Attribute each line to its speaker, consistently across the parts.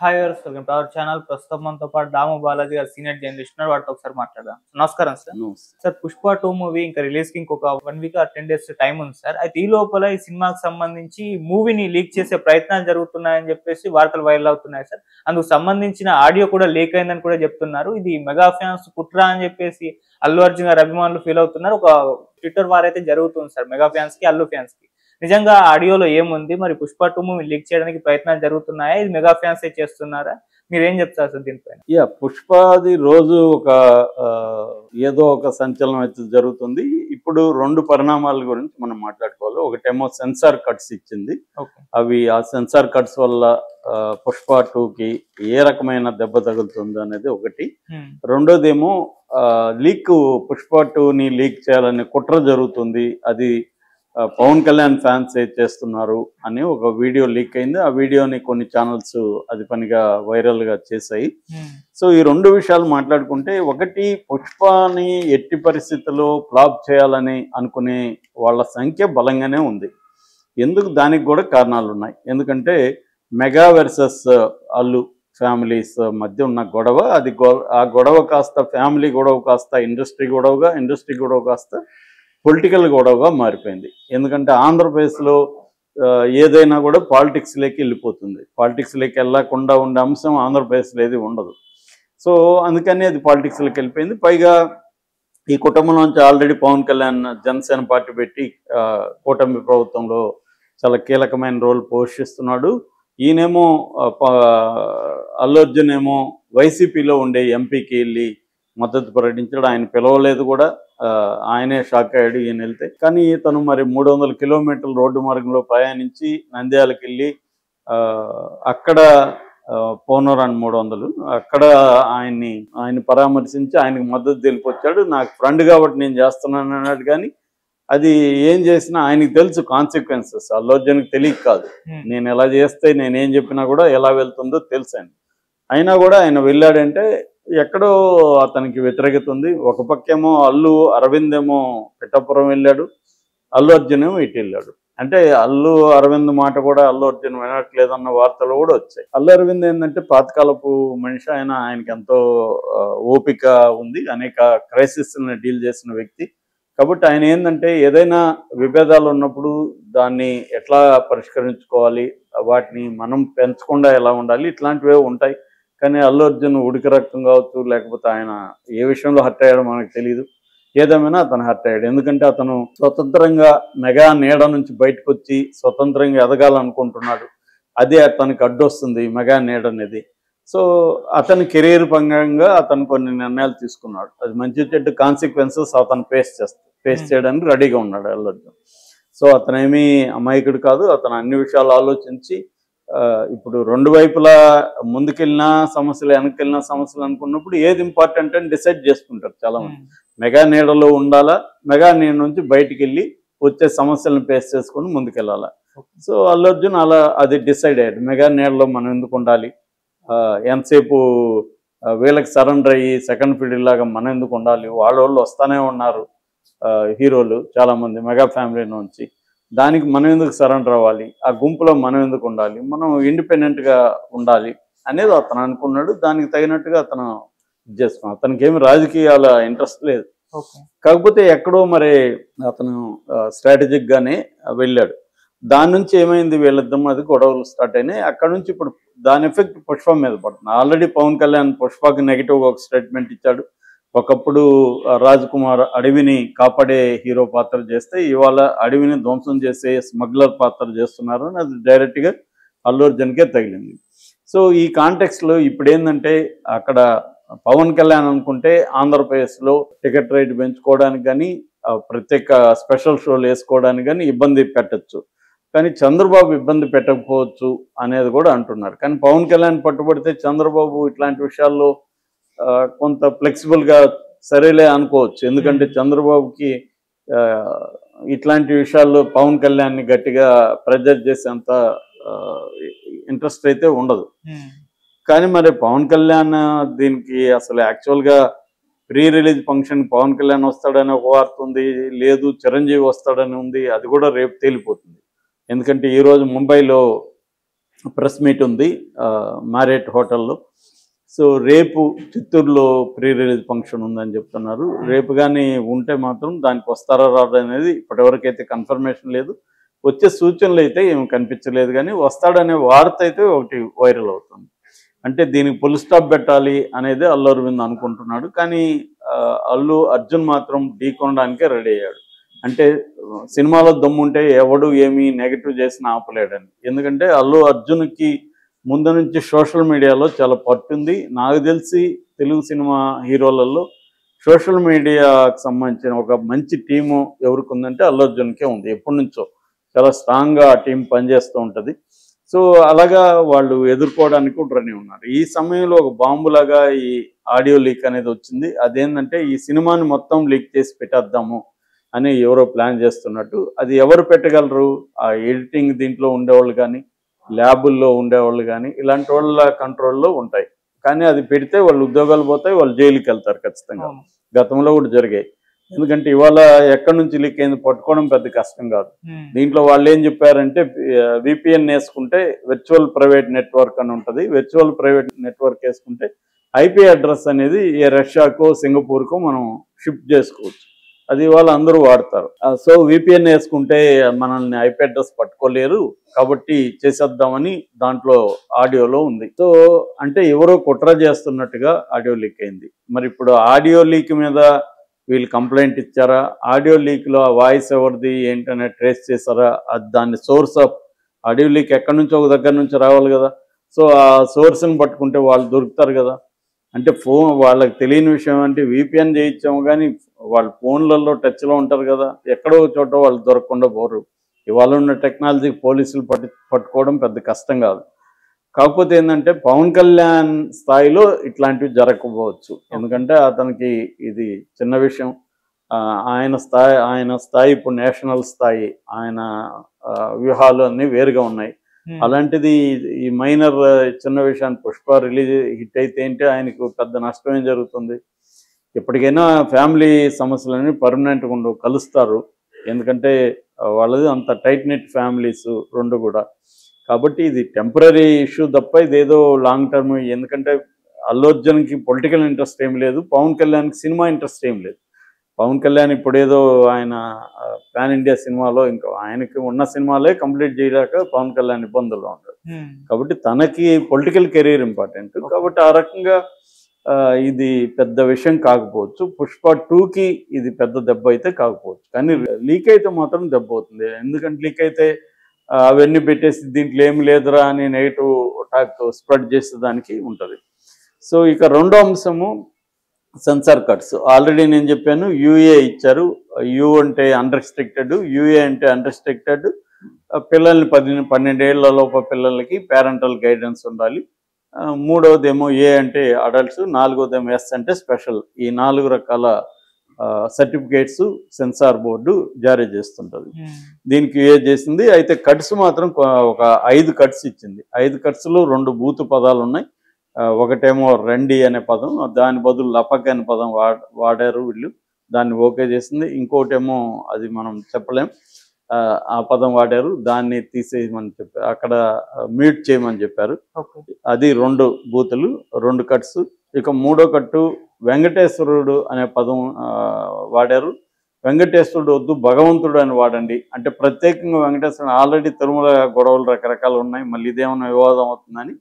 Speaker 1: Hi viewers, welcome to our channel. ప్రస్తుతం మనతో పాటు దాము బాలాజీ గారు సీనియర్ జర్నలిస్ట్ ఉన్నారు. వాటితో ఒకసారి మాట్లాడదాం. నమస్కారం సార్. సార్, పుష్ప 2 మూవీ ఇంకా రిలీజ్ కి ఇంకొక 1 వీక్ 10 డేస్ టైం ఉంది సార్. అయితే ఈ లోపల ఈ సినిమాకి సంబంధించి మూవీని లీక్ చేసే ప్రయత్నాలు జరుగుతున్నాయని చెప్పేసి వార్తలు వైరల్ అవుతున్నాయి సార్. అందుకు సంబంధించిన ఆడియో కూడా లీక్ అయిందని కూడా చెప్తున్నారు. ఇది మెగా ఫ్యాన్స్ కుట్ర అని చెప్పేసి అల్లు అర్జున్ గారి అభిమానులు ఫీల్ అవుతున్నారు. ఒక ట్విట్టర్ వార్ అయితే జరుగుతుంది సార్ మెగా ఫ్యాన్స్ కి, అల్లు ఫ్యాన్స్ కి. నిజంగా ఆడియోలో ఏముంది, మరి పుష్ప 2 మూవీ లీక్ చేయడానికి ప్రయత్నాలు జరుగుతున్నాయా, ఇది మెగా ఫ్యాన్స్ చేస్తున్నారా? మీరేం చెప్తారు సార్ దీనిపైన?
Speaker 2: పుష్పది రోజు ఒక ఏదో ఒక సంచలనం అయితే జరుగుతుంది. ఇప్పుడు రెండు పరిణామాల గురించి మనం మాట్లాడుకోవాలి. ఒకటేమో సెన్సార్ కట్స్ ఇచ్చింది. అవి ఆ సెన్సార్ కట్స్ వల్ల పుష్ప 2కి ఏ రకమైన దెబ్బ తగులుతుంది అనేది ఒకటి. రెండోదేమో లీక్, పుష్ప 2ని లీక్ చేయాలనే కుట్ర జరుగుతుంది. అది పవన్ కళ్యాణ్ ఫ్యాన్స్ చేస్తున్నారు అని ఒక వీడియో లీక్ అయింది. ఆ వీడియోని కొన్ని ఛానల్స్ అది పనిగా వైరల్ గా చేశాయి. సో ఈ రెండు విషయాలు మాట్లాడుకుంటే, ఒకటి, పుష్పని ఎట్టి పరిస్థితుల్లో ఫ్లాప్ చేయాలని అనుకునే వాళ్ళ సంఖ్య బలంగానే ఉంది. ఎందుకు, దానికి కూడా కారణాలు ఉన్నాయి. ఎందుకంటే మెగా వర్సెస్ అల్లు ఫ్యామిలీస్ మధ్య ఉన్న గొడవ, అది ఆ గొడవ కాస్త ఫ్యామిలీ గొడవ కాస్త ఇండస్ట్రీ గొడవగా, ఇండస్ట్రీ గొడవ కాస్త పొలిటికల్ గొడవగా మారిపోయింది. ఎందుకంటే ఆంధ్రప్రదేశ్లో ఏదైనా కూడా పాలిటిక్స్లోకి వెళ్ళిపోతుంది. పాలిటిక్స్లోకి వెళ్ళకుండా ఉండే అంశం ఆంధ్రప్రదేశ్లో ఏది ఉండదు. సో అందుకని అది పాలిటిక్స్లోకి వెళ్ళిపోయింది. పైగా ఈ కుటుంబంలోంచి ఆల్రెడీ పవన్ కళ్యాణ్ జనసేన పార్టీ పెట్టి కూటమి ప్రభుత్వంలో చాలా కీలకమైన రోల్ పోషిస్తున్నాడు. ఈయనేమో అల్లు అర్జున్ ఏమో వైసీపీలో ఉండే ఎంపీకి వెళ్ళి మద్దతు ప్రకటించాడు. ఆయన పిలవలేదు కూడా, ఆయనే షాక్ అయ్యాడు ఈయన వెళ్తే. కానీ తను మరి 300 కిలోమీటర్ల రోడ్డు మార్గంలో ప్రయాణించి నంద్యాలకు వెళ్ళి అక్కడ పోనరాని 300 అక్కడ ఆయన పరామర్శించి ఆయనకు మద్దతు తెలిపొచ్చాడు. నాకు ఫ్రెండ్ కాబట్టి నేను చేస్తున్నాను అన్నాడు. కానీ అది ఏం చేసినా ఆయనకు తెలుసు కాన్సిక్వెన్సెస్, అల్లు అర్జున్కి తెలియక కాదు. నేను ఎలా చేస్తే, నేనేం చెప్పినా కూడా ఎలా వెళ్తుందో తెలుసు ఆయన. అయినా కూడా ఆయన వెళ్ళాడంటే ఎక్కడో అతనికి వ్యతిరేకత ఉంది. ఒక పక్కేమో అల్లు అరవింద్ ఏమో పిఠాపురం వెళ్ళాడు, అల్లు అర్జున్ ఏమో ఇటు వెళ్ళాడు. అంటే అల్లు అరవింద్ మాట కూడా అల్లు అర్జున్ వినట్లేదన్న వార్తలు కూడా వచ్చాయి. అల్లు అరవింద్ ఏంటంటే పాతకాలపు మనిషి, ఆయనకి ఎంతో ఓపిక ఉంది, అనేక క్రైసిస్ని డీల్ చేసిన వ్యక్తి. కాబట్టి ఆయన ఏంటంటే ఏదైనా విభేదాలు ఉన్నప్పుడు దాన్ని ఎట్లా పరిష్కరించుకోవాలి, వాటిని మనం పెంచకుండా ఎలా ఉండాలి, ఇట్లాంటివే ఉంటాయి. కానీ అల్లు అర్జున్ ఉడికి రక్తం కావచ్చు, లేకపోతే ఆయన ఏ విషయంలో హర్ట్ అయ్యాడో మనకు తెలియదు. ఏదేమైనా అతను హర్ట్ అయ్యాడు. ఎందుకంటే అతను స్వతంత్రంగా మెగా నీడ నుంచి బయటకు వచ్చి స్వతంత్రంగా ఎదగాలనుకుంటున్నాడు. అదే అతనికి అడ్డొస్తుంది మెగా నీడ అనేది. సో అతని కెరీర్ పరంగా అతను కొన్ని నిర్ణయాలు తీసుకున్నాడు. అది మంచి చెడ్డ కాన్సిక్వెన్సెస్ అతను ఫేస్ చేయడానికి రెడీగా ఉన్నాడు అల్లు అర్జున్. సో అతనేమీ అమాయకుడు కాదు. అతను అన్ని విషయాలు ఆలోచించి ఇప్పుడు రెండు వైపులా ముందుకెళ్ళినా సమస్యలు, వెనక్కి సమస్యలు అనుకున్నప్పుడు ఏది ఇంపార్టెంట్ అని డిసైడ్ చేసుకుంటారు చాలా మంది. మెగా నీడలో ఉండాలా, మెగా నీడ నుంచి బయటికి వెళ్ళి వచ్చే సమస్యలను ఫేస్ చేసుకుని ముందుకెళ్ళాలా. సో అల్లు అర్జున్ అలా అది డిసైడ్ అయ్యాడు. మెగా నీడలో మనం ఎందుకు ఉండాలి, ఎంతసేపు వీళ్ళకి సరెండర్ అయ్యి సెకండ్ ఫీల్డ్ లాగా మనం ఎందుకు ఉండాలి, వాళ్ళు వస్తానే ఉన్నారు హీరోలు చాలామంది మెగా ఫ్యామిలీ నుంచి, దానికి మనం ఎందుకు సరెండర్ అవ్వాలి, ఆ గుంపులో మనం ఎందుకు ఉండాలి, మనం ఇండిపెండెంట్గా ఉండాలి అనేది అతను అనుకున్నాడు. దానికి తగినట్టుగా అతను చేసుకున్నాడు. అతనికి ఏమి రాజకీయాల ఇంట్రెస్ట్ లేదు. కాకపోతే ఎక్కడో మరి అతను స్ట్రాటజిక్గానే వెళ్ళాడు. దాని నుంచి ఏమైంది, వీళ్ళిద్దరం అది గొడవలు స్టార్ట్ అయినాయి. అక్కడ నుంచి ఇప్పుడు దాని ఎఫెక్ట్ పుష్ప మీద పడుతుంది. ఆల్రెడీ పవన్ కళ్యాణ్ పుష్పకి నెగిటివ్గా ఒక స్టేట్మెంట్ ఇచ్చాడు. ఒకప్పుడు రాజ్ కుమార్ అడవిని కాపాడే హీరో పాత్ర చేస్తే ఇవాళ అడవిని ధ్వంసం చేసే స్మగ్లర్ పాత్ర చేస్తున్నారు అని అది డైరెక్ట్గా అల్లు అర్జున్కే తగిలింది. సో ఈ కాంటెక్స్లో ఇప్పుడు ఏంటంటే, అక్కడ పవన్ కళ్యాణ్ అనుకుంటే ఆంధ్రప్రదేశ్లో టికెట్ రేట్ పెంచుకోవడానికి కానీ, ప్రత్యేక స్పెషల్ షోలు వేసుకోవడానికి కానీ ఇబ్బంది పెట్టచ్చు. కానీ చంద్రబాబు ఇబ్బంది పెట్టకపోవచ్చు అనేది కూడా అంటున్నారు. కానీ పవన్ కళ్యాణ్ పట్టుబడితే చంద్రబాబు ఇట్లాంటి విషయాల్లో కొంత ఫ్లెక్సిబుల్గా సరేలే అనుకోవచ్చు. ఎందుకంటే చంద్రబాబుకి ఇట్లాంటి విషయాల్లో పవన్ కళ్యాణ్ని గట్టిగా ప్రెజర్ చేసేంత ఇంట్రెస్ట్ అయితే ఉండదు. కానీ మరి పవన్ కళ్యాణ్ దీనికి అసలు యాక్చువల్గా pre release function Pawan Kalyan వస్తాడని ఒక వార్త ఉంది, లేదు చిరంజీవి వస్తాడని ఉంది. అది కూడా రేపు తేలిపోతుంది. ఎందుకంటే ఈరోజు ముంబైలో ప్రెస్ మీట్ ఉంది మ్యారియట్ హోటల్లో. సో రేపు చిత్తూరులో ప్రీ రిలీజ్ ఫంక్షన్ ఉందని చెప్తున్నారు. రేపు కానీ ఉంటే మాత్రం దానికి వస్తారా రాదు అనేది ఇప్పటివరకైతే కన్ఫర్మేషన్ లేదు. వచ్చే సూచనలు అయితే ఏమి కనిపించలేదు, కానీ వస్తాడనే వార్త అయితే ఒకటి వైరల్ అవుతుంది. అంటే దీనికి ఫుల్ స్టాప్ పెట్టాలి అనేది అల్లు అరవింద్ అనుకుంటున్నాడు. కానీ అల్లు అర్జున్ మాత్రం ఢీకొనడానికే రెడీ అయ్యాడు. అంటే సినిమాలో దమ్ముంటే ఎవడు ఏమీ నెగిటివ్ చేసినా ఆపలేడని. ఎందుకంటే అల్లు అర్జున్కి ముందు నుంచి సోషల్ మీడియాలో చాలా పట్టుంది. నాకు తెలిసి తెలుగు సినిమా హీరోలలో సోషల్ మీడియాకు సంబంధించిన ఒక మంచి టీము ఎవరికి ఉందంటే అల్లు అర్జున్కే ఉంది. ఎప్పటి నుంచో చాలా స్ట్రాంగ్గా ఆ టీం పనిచేస్తూ ఉంటుంది. సో అలాగా వాళ్ళు ఎదుర్కోవడానికి కూడా రెడీ ఉన్నారు. ఈ సమయంలో ఒక బాంబులాగా ఈ ఆడియో లీక్ అనేది వచ్చింది. అదేంటంటే ఈ సినిమాని మొత్తం లీక్ చేసి పెట్టేద్దాము అని ఎవరో ప్లాన్ చేస్తున్నట్టు. అది ఎవరు పెట్టగలరు? ఆ ఎడిటింగ్ దీంట్లో ఉండేవాళ్ళు కానీ, ల్యాబుల్లో ఉండేవాళ్ళు కానీ, ఇలాంటి వాళ్ళ కంట్రోల్లో ఉంటాయి. కానీ అది పెడితే వాళ్ళు ఉద్యోగాలు పోతాయి, వాళ్ళు జైలుకి వెళ్తారు ఖచ్చితంగా. గతంలో కూడా జరిగాయి. ఎందుకంటే ఇవాళ ఎక్కడి నుంచి లీక్ అయింది పట్టుకోవడం పెద్ద కష్టం కాదు. దీంట్లో వాళ్ళు ఏం చెప్పారంటే విపిఎన్ వేసుకుంటే వర్చువల్ ప్రైవేట్ నెట్వర్క్ అని ఉంటుంది. వర్చువల్ ప్రైవేట్ నెట్వర్క్ వేసుకుంటే ఐపీ అడ్రస్ అనేది ఏ రష్యాకో సింగపూర్కో మనం షిఫ్ట్ చేసుకోవచ్చు. అది వాళ్ళు అందరూ వాడతారు. సో విపిఎన్ వేసుకుంటే మనల్ని ఐపీ అడ్రస్ పట్టుకోలేరు, కాబట్టి చేసేద్దామని దాంట్లో ఆడియోలో ఉంది. సో అంటే ఎవరో కుట్ర చేస్తున్నట్టుగా ఆడియో లీక్ అయింది. మరి ఇప్పుడు ఆడియో లీక్ మీద వీళ్ళు కంప్లైంట్ ఇచ్చారా? ఆడియో లీక్లో ఆ వాయిస్ ఎవరిది ఏంటనే ట్రేస్ చేశారా? దాన్ని సోర్స్ ఆఫ్ ఆడియో లీక్ ఎక్కడి నుంచో ఒక దగ్గర నుంచి రావాలి కదా. సో ఆ సోర్స్ని పట్టుకుంటే వాళ్ళు దొరుకుతారు కదా. అంటే వాళ్ళకి తెలియని విషయం అంటే విపిఎన్ చేయించాము, కానీ వాళ్ళు ఫోన్లలో టచ్లో ఉంటారు కదా. ఎక్కడో చోట వాళ్ళు దొరకకుండా పోరు. ఇవాళ ఉన్న టెక్నాలజీ పోలీసులు పట్టుకోవడం పెద్ద కష్టం కాదు. కాకపోతే ఏంటంటే పవన్ కళ్యాణ్ స్థాయిలో ఇట్లాంటివి జరగకపోవచ్చు. ఎందుకంటే అతనికి ఇది చిన్న విషయం. ఆయన స్థాయి ఇప్పుడు నేషనల్ స్థాయి. ఆయన వ్యూహాలు అన్నీ వేరుగా ఉన్నాయి. అలాంటిది ఈ మైనర్ చిన్న విషయాన్ని పుష్ప రిలీజ్ హిట్ అయితే ఏంటి, ఆయనకు పెద్ద నష్టం ఏం జరుగుతుంది? ఎప్పటికైనా ఫ్యామిలీ సమస్యలన్నీ పర్మనెంట్గా ఉండవు, కలుస్తారు. ఎందుకంటే వాళ్ళది అంత టైట్ నెట్ ఫ్యామిలీస్ రెండు కూడా. కాబట్టి ఇది టెంపరీ ఇష్యూ తప్ప ఇదేదో లాంగ్ టర్మ్. ఎందుకంటే అల్లు అర్జున్కి పొలిటికల్ ఇంట్రెస్ట్ ఏం లేదు, పవన్ కళ్యాణ్కి సినిమా ఇంట్రెస్ట్ ఏం లేదు. పవన్ కళ్యాణ్ ఇప్పుడేదో ఆయన పాన్ ఇండియా సినిమాలో ఇంకా ఆయనకి ఉన్న సినిమాలే కంప్లీట్ చేయలేక పవన్ కళ్యాణ్ ఇబ్బందుల్లో ఉంటాడు. కాబట్టి తనకి పొలిటికల్ కెరీర్ ఇంపార్టెంట్. కాబట్టి ఆ రకంగా ఇది పెద్ద విషయం కాకపోవచ్చు. పుష్ప 2కి ఇది పెద్ద దెబ్బ అయితే కాకపోవచ్చు, కానీ లీక్ అయితే మాత్రం దెబ్బ అవుతుంది. ఎందుకంటే లీక్ అయితే అవన్నీ పెట్టేసి దీంట్లో ఏమి లేదురా అని నెగిటివ్ టాక్ స్ప్రెడ్ చేసేదానికి ఉంటుంది. సో ఇక రెండో అంశము సెన్సార్ కట్స్. ఆల్రెడీ నేను చెప్పాను, యూఏ ఇచ్చారు. యూ అంటే అన్రెస్ట్రిక్టెడ్, యూఏ అంటే అన్రెస్ట్రిక్టెడ్. పిల్లల్ని 12 ఏళ్ల లోప పిల్లలకి పేరెంటల్ గైడెన్స్ ఉండాలి. మూడవదేమో ఏ అంటే అడల్ట్స్, నాలుగోదేమో ఎస్ అంటే స్పెషల్. ఈ 4 రకాల సర్టిఫికేట్స్ సెన్సార్ బోర్డు జారీ చేస్తుంటుంది. దీనికి ఏ చేసింది అయితే కట్స్ మాత్రం ఒక 5 కట్స్ ఇచ్చింది. 5 కట్స్లో 2 బూతు పదాలు ఉన్నాయి. ఒకటేమో రండి అనే పదం, దాని బదులు లపక్ అనే పదం వాడారు వీళ్ళు, దాన్ని ఓకే చేసింది. ఇంకోటేమో అది మనం చెప్పలేం, ఆ పదం వాడారు, దాన్ని తీసేయమని చెప్పారు, అక్కడ మ్యూట్ చేయమని చెప్పారు. అది 2 బూతులు, 2 కట్స్. ఇక మూడో కట్టు వెంకటేశ్వరుడు అనే పదం వాడారు. వెంకటేశ్వరుడు వద్దు, భగవంతుడు అని వాడండి. అంటే ప్రత్యేకంగా వెంకటేశ్వరుడు, ఆల్రెడీ తిరుమల గొడవలు రకరకాలు ఉన్నాయి, మళ్ళీ ఇదేమన్నా వివాదం అవుతుందని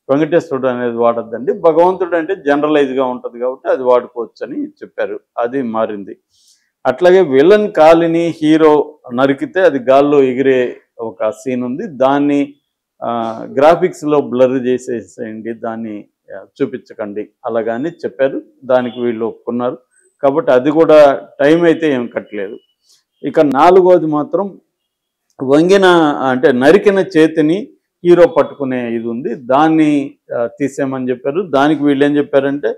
Speaker 2: వెంకటేశ్వరుడు అనేది వాడద్దండి. భగవంతుడు అంటే జనరలైజ్గా ఉంటుంది కాబట్టి అది వాడుకోవచ్చు అని చెప్పారు. అది మారింది. అట్లాగే విలన్ కాలిని హీరో నరికితే అది గాల్లో ఎగిరే ఒక సీన్ ఉంది. దాన్ని గ్రాఫిక్స్లో బ్లర్ చేసేసేయండి, దాన్ని చూపించకండి అలాగని చెప్పారు. దానికి వీళ్ళు ఒప్పుకున్నారు. కాబట్టి అది కూడా టైం అయితే ఏం కట్టలేదు. ఇక 4వది మాత్రం వంగిన అంటే నరికిన చేతిని హీరో పట్టుకునే ఇది ఉంది, దాన్ని తీసేయమని చెప్పారు. దానికి వీళ్ళు ఏం చెప్పారంటే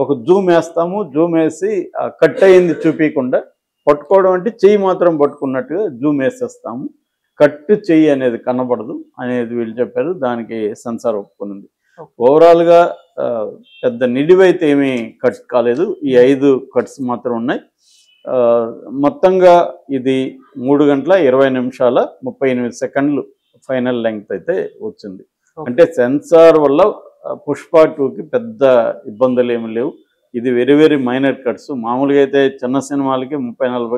Speaker 2: ఒక జూమ్ వేస్తాము, జూమ్ వేసి కట్ అయ్యింది చూపించకుండా, పట్టుకోవడం అంటే చెయ్యి మాత్రం పట్టుకున్నట్టుగా జూమ్ వేసేస్తాము, కట్టు చెయ్యి అనేది కనబడదు అనేది వీళ్ళు చెప్పారు. దానికి సెన్సార్ ఒప్పుకున్నది. ఓవరాల్గా పెద్ద నిడివైతే ఏమీ కట్ కాలేదు. ఈ 5 కట్స్ మాత్రం ఉన్నాయి. మొత్తంగా ఇది 3 గంటల 20 నిమిషాల 38 సెకండ్లు ఫైనల్ లెంగ్త్ అయితే వచ్చింది. అంటే సెన్సార్ వల్ల పుష్ప 2కి పెద్ద ఇబ్బందులు ఏమి లేవు. ఇది వెరీ వెరీ మైనర్ కట్స్. మామూలుగా అయితే చిన్న సినిమాలకి 30-40